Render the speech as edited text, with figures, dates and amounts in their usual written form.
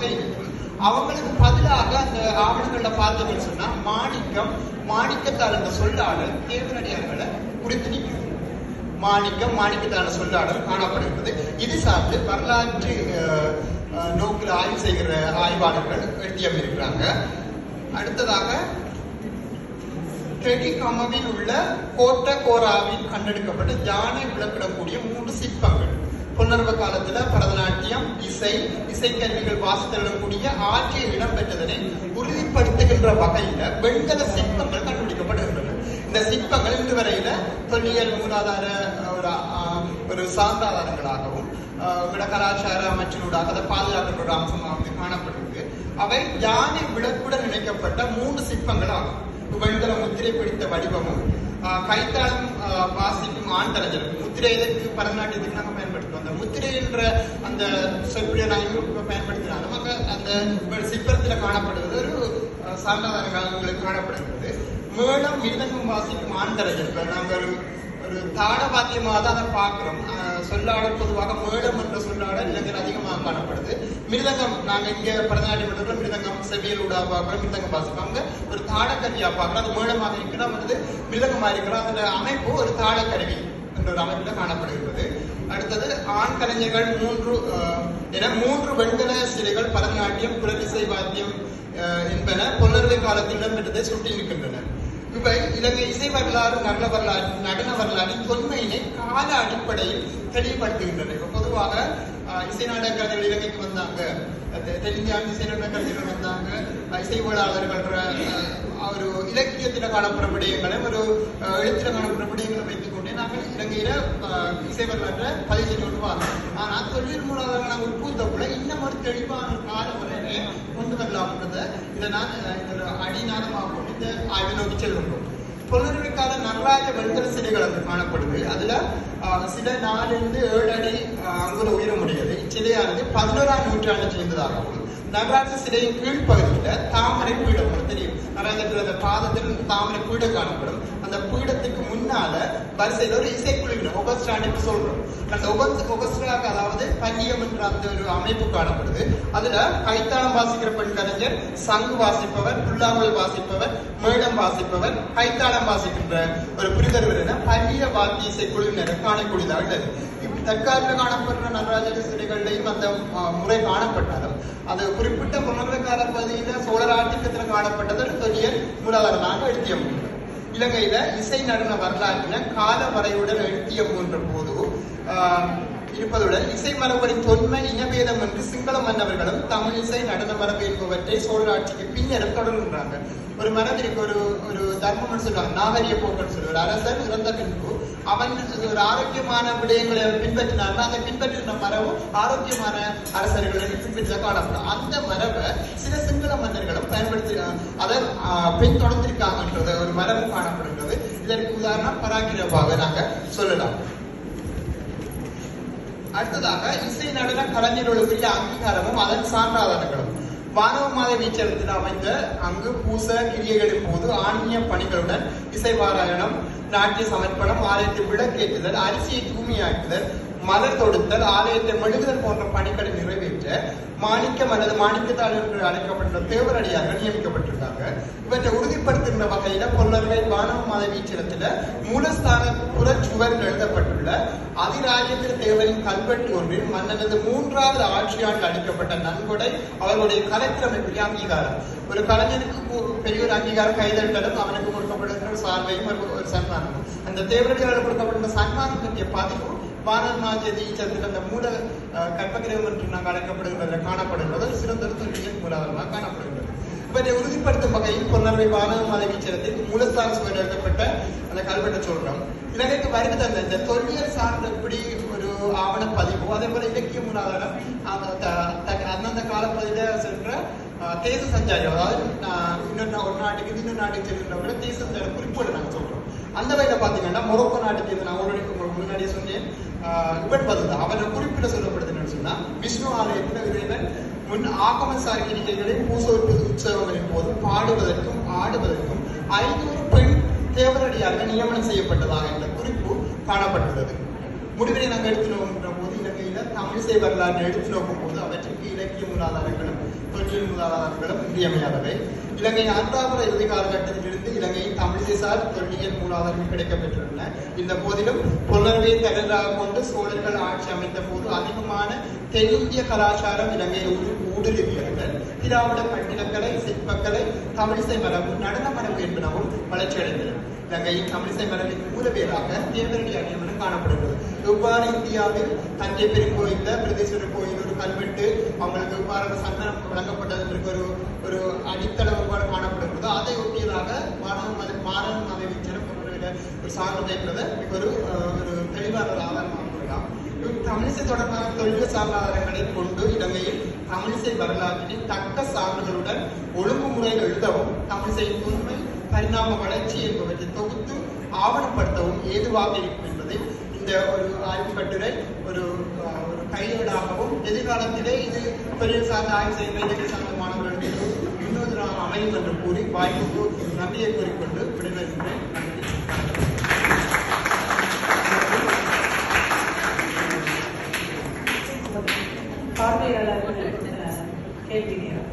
வகை இருக்கும். அவங்களுக்கு பதிலாக அந்த ஆவணங்கள்ல பார்த்தோம்னு சொன்னா மாணிக்கத்தால் என்ற சொல்லாடல் தேவரடியார்களை குறித்து நிற்கிறது. மாணிக்கத்தான சொல்லாடல் காணப்படுகிறது. இது சார்ந்து வரலாற்று நோக்கில் ஆய்வு செய்கிற ஆய்வாளர்கள் எழுதியம் இருக்கிறாங்க. அடுத்ததாக டெடிகமவில் உள்ள கோட்ட கோராவில் கண்டெடுக்கப்பட்ட யானை விளக்கிடக்கூடிய 3 சிற்பங்கள் பொன்னர்வ காலத்துல பரதநாட்டியம், இசைக்கருவிகள் வாசித்தெழக்கூடிய ஆட்சியில் இடம்பெற்றதனை உறுதிப்படுத்துகின்ற வகையில வெண்கல சிற்பங்கள் கண்டுபிடிக்கப்படுகின்றன. இந்த சிற்பங்கள் இன்று வரையில தொல்லியல் மூலாதார ஒரு சான்றாதாரங்களாகவும் கலாச்சார அமைச்சினூடாக அதை பாதுகாக்கின்ற அம்சமாக காணப்படுகிறது. அவை யானை விளக்குடன் இணைக்கப்பட்ட 3 சிற்பங்கள் ஆகும். வெண்கல முத்திரை பிடித்த வடிவமும் கைத்தாளம் வாசிக்கும் ஆண்டரஞ்சலும். முத்திரை எதற்கு பரதநாட்டியத்துக்கு நாங்கள் பயன்படுத்துவோம். அந்த முத்திரை என்ற அந்த சொற்பிடியை நாங்கள் பயன்படுத்தினா நமக்கு அந்த சிற்பத்தில் காணப்படுவது ஒரு சான்றாதாரங்களுக்கு காணப்படுகிறது. மேளம் மிருதங்கம் வாசிக்கும் ஆண்டரஞ்சல் நாங்கள் ஒரு தாட வாத்தியமாக தான் அதை பார்க்கிறோம். சொல்லாடல் பொதுவாக மேளம் என்ற சொல்லாடல் இளைஞர் அதிகமாக காணப்படுது. மிருதங்கம் நாங்கள் இங்கே பரதநாட்டியம் மிருதங்கம் செவியல் ஊடா பார்க்கிறோம், மிருதங்கம் வாசிப்பாங்க. ஒரு தாடக்கருவியா பார்க்கிறோம். அது மேளமாக இருக்கிறோம், வந்து மிருதங்கமாக இருக்கிறோம். அதோட அமைப்பு ஒரு தாடக்கருவி என்ற ஒரு அமைப்பில் காணப்படுகிறது. அடுத்தது ஆண் கலைஞர்கள் 3 வெண்கல சிலைகள் பரதநாட்டியம், குலவிசை வாத்தியம் என்பன பொன்னர்வை காலத்தில் இடம்பெற்றதை சுட்டி இருக்கின்றன. இவை இலங்கை இசை வரலாறு, நடன வரலாற்றின் தொன்மையினை கால அடிப்படையில் தெளிவுபடுத்துகின்றன. இப்ப பொதுவாக இசை நாடகங்கள் இலங்கைக்கு வந்தாங்க, தென்னிந்தியாவின் இசை நாடகங்கள் வந்தாங்க. இசைவாளர்கள் ஒரு இலக்கியத்தில் காணப்படும் விடயங்களை ஒரு எழுத்துல காணப்படும் விடயங்களை வைத்துக் கொண்டே நாங்கள் இலங்கையில இசை வரலாற்றை பதிவு செய்து கொண்டு வரோம். ஆனால் தொழில் மூலமாக நாங்கள் உட்பூத்தக்குள்ள இன்னும் ஒரு தெளிவான கால வரையிலே கொண்டு வரலாம்ன்றதை இதை நான் அடிநாதமாக கொண்டு இந்த ஆய்வை நோக்கி செல்கின்றோம். பொன்னர்வை கால நடராஜ வெண்கல சிலைகள் அங்கு காணப்படுது. அதுல சில 4-7 அடி அங்குல உயரமுடையது. இச்சிலையானது 11ஆம் நூற்றாண்டை சேர்ந்ததாகவும் நடராஜ சிலையின் கீழ்ப்பகுதியில தாமரை பீடம் தெரியும். நடராஜ பாதத்தில் தாமரை பீடம் காணப்படும். அந்த பீடத்துக்கு முன்னால வரிசையில் ஒரு இசைக்குழு ஒகஸ்டான்னு சொல்றோம். அந்த ஒகஸ்டாக அதாவது பல்லியம் என்ற அந்த ஒரு அமைப்பு காணப்படுது. அதுல கைத்தாளம் வாசிக்கிற பெண் கலைஞர், சங்கு வாசிப்பவர், புல்லாங்குழல் வாசிப்பவர், மேளம் வாசிப்பவர், கைத்தாளம் வாசிக்கின்ற ஒரு புரிதறிவர் என பல்லிய வாத்திய இசைக்குழுவினர் காணக்கூடியதாக உள்ளது. தற்காலத்தில் காணப்படுற நடராஜ சிலைகள்லையும் அந்த முறை காணப்பட்டாலும் அது குறிப்பிட்ட பொன்னர்வை கால பகுதியில சோழர் ஆட்சியத்தில் காணப்பட்டது தொல்லியல் மூலாதாரமாக எழுதிய மூன்று. இலங்கையில இசை நடன வரலாற்றின கால வரையுடன் எழுதிய மூன்ற போது இருப்பதுடன் இசை மரபுகளின் தொன்மை இனபேதம் என்று சிங்கள மன்னர்களும் தமிழ் இசை நடன மரபு என்பவற்றை சோழர் ஆட்சிக்கு பின்னரும் தொடர்கின்றாங்க. ஒரு மரபிற்கு ஒரு தர்மம் சொல்லுவாங்க, நாகரிக போக்குன்னு சொல்லுவார். அரசன் இறந்த பின்பு அவன் ஒரு ஆரோக்கியமான விடயங்களை பின்பற்றினார்னா அந்த பின்பற்றின மரபு ஆரோக்கியமான அரசர்களை பின்பற்றி காணப்படும். அந்த மரபை சில சிங்கள மன்னர்களும் பயன்படுத்தி அதை பின்தொடர்ந்திருக்காங்கன்றது ஒரு மரபு காணப்படுகிறது. இதற்கு உதாரணம் பராக்கிரபாக நாங்க சொல்லலாம். அடுத்ததாக இசை நடன கலைஞர்களுக்குரிய அங்கீகாரமும் அதன் சான்றாதாரங்களும். வானவ மாத வீச்சரத்தில் அமைந்த அங்கு பூச கிரியைகளின் போது ஆன்மீக பணிகளுடன் இசை பாராயணம், நாட்டிய சமர்ப்பணம், ஆலயத்தை விளக்கேற்றுதல், அரிசியை தூய்மையாக்குதல், மலர் தொடுத்தல், ஆலயத்தை மெழுகுதல் போன்ற பணிகளை நிறைவேற்ற மாணிக்கம் அல்லது மாணிக்கத்தாள் என்று அழைக்கப்பட்ட தேவரடியார்கள் நியமிக்கப்பட்டிருக்காங்க. இவற்றை உறுதிப்படுத்துகின்ற வகையில பொன்னர்வை வானவ மாத வீச்சரத்துல மூலஸ்தான புறச்சுவரில் எழுதப்பட்டுள்ள அதிராஜேந்திர தேவரின் கல்வெட்டு ஒன்றில் மன்னனது 3வது ஆட்சியாண்டில் அளிக்கப்பட்ட நன்கொடை அவர்களுடைய கலைத்திறமைக்குரிய அங்கீகாரம். ஒரு கலைஞனுக்கு பெரிய ஒரு அங்கீகாரம் கைதட்டலும் அவனுக்கு கொடுக்கப்படுகிற சார்பையும் ஒரு சன்மானமும். அந்த தேவரடியார்கள் கொடுக்கப்படுகிற சன்மானம் பற்றிய பதிவும் வானமாஜீச்சத்தில் அந்த மூல கற்பகிரகம் என்று நாங்கள் அழைக்கப்படுகின்றதில் காணப்படுகிறது. சிறந்த தொல்லியல் மூலாதாரமாக காணப்படுகிறது. இவற்றை உறுதிப்படுத்தும் வகையில் பொன்னர்வை வானவ மாத வீச்சரத்தில் மூலஸ்தான சுவர் எழுதப்பட்ட அந்த கல்வெட்டை சொல்றோம். இலங்கைக்கு வருகை தந்த இந்த தொல்லியல் சார்ந்த எப்படி ஒரு ஆவண பதிவு, அதே போல இலக்கிய மூலாதாரம் அந்தந்த காலப்பகுதியில சென்ற தேச சஞ்சாரிகள், அதாவது ஒரு நாட்டுக்கு இன்னொரு நாட்டுக்கு செல்கின்றவங்க தேச சஞ்சார குறிப்புகளை நாங்கள் சொல்றோம். அந்த வகையில பாத்தீங்கன்னா மொரோக்கோ நாட்டுக்கு நான் உங்களுக்கு முன்னாடியே சொன்னேன். இவன் பதில் அவரை குறிப்பிட சொல்லப்படுதுன்னு சொன்னா விஷ்ணு ஆலயத்துல இறைவன் முன் ஆகம சார்கிரிகைகளின் பூசோற்பு உற்சவங்களின் போது பாடுவதற்கும் ஆடுவதற்கும் 500 பெண் தேவரடியார்கள் நியமனம் செய்யப்பட்டதாக என்ற குறிப்பு காணப்பட்டுள்ளது. முடிவினை நாங்கள் எடுத்து நோக்குகின்ற போது இலங்கையில தமிழிசை வரலாறு எடுத்து நோக்கும் போது அவற்றுக்கு இலக்கிய மூலாதாரங்களும் தொல்லியல் மூலாதாரங்களும் இன்றியமையாதவை. இலங்கையின் 6ஆம் இறுதி காலகட்டத்திலிருந்து இலங்கையின் தமிழிசைசார் தொல்லியல் மூலாதாரங்கள் கிடைக்கப்பெற்றுள்ளன. இந்த போதிலும் பொன்னர்வை தலைவராக கொண்டு சோழர்கள் ஆட்சி அமைத்த போது அதிகமான தென்னிந்திய கலாச்சாரம் இலங்கையில் ஊடுருவியவர்கள் திராவிட கட்டிடக்கலை, சிற்பக்கலை, தமிழிசை மரபு, நடன மரபு என்பனவும் வளர்ச்சியடைந்தன. இலங்கையின் தமிழிசை மரபின் மூலவேராக தேவரடி அணியமனம் காணப்படுகிறது. இவ்வாறு இந்தியாவில் தஞ்சை பெருங்கோயில பிரதேஸ்வரர் கோயில் ஒரு கல்வெட்டு அவங்களுக்கு இவ்வாறு சந்தனம் வழங்கப்பட்டதற்கு ஒரு அடித்தளம் இவ்வாறு காணப்படுகிறது. அதை ஒட்டியதாக மாணவ மதவீச்சனம் ஒரு சார்ந்ததை ஒரு தெளிவான ஆதாரமாக கொள்ளலாம். தமிழிசை தொடர்பான தொழில் சார்ந்த கொண்டு இலங்கையில் தமிழிசை வரலாற்றின் தக்க சான்றுகளுடன் ஒழுங்குமுறையில் எழுதவும் தமிழிசையின் உண்மை பரிணாம வளர்ச்சி என்பவற்றை தொகுத்து ஆவணப்படுத்தவும் ஏதுவாக இருக்கும் என்பதை இந்த ஒரு ஆய்வு கட்டுரை ஒரு கையேடாகவும் எதிர்காலத்திலே இது தொழில் சார்ந்த ஆய்வு செய்ய சார்ந்த மாணவர்களுக்கு இன்னொரு அமையும் என்று கூறி வாய்ப்புக்கு நன்றியை கூறிக்கொண்டு விடைபெறுகின்றேன். பார்வையாளர்கள் கேள்வி நேரம்.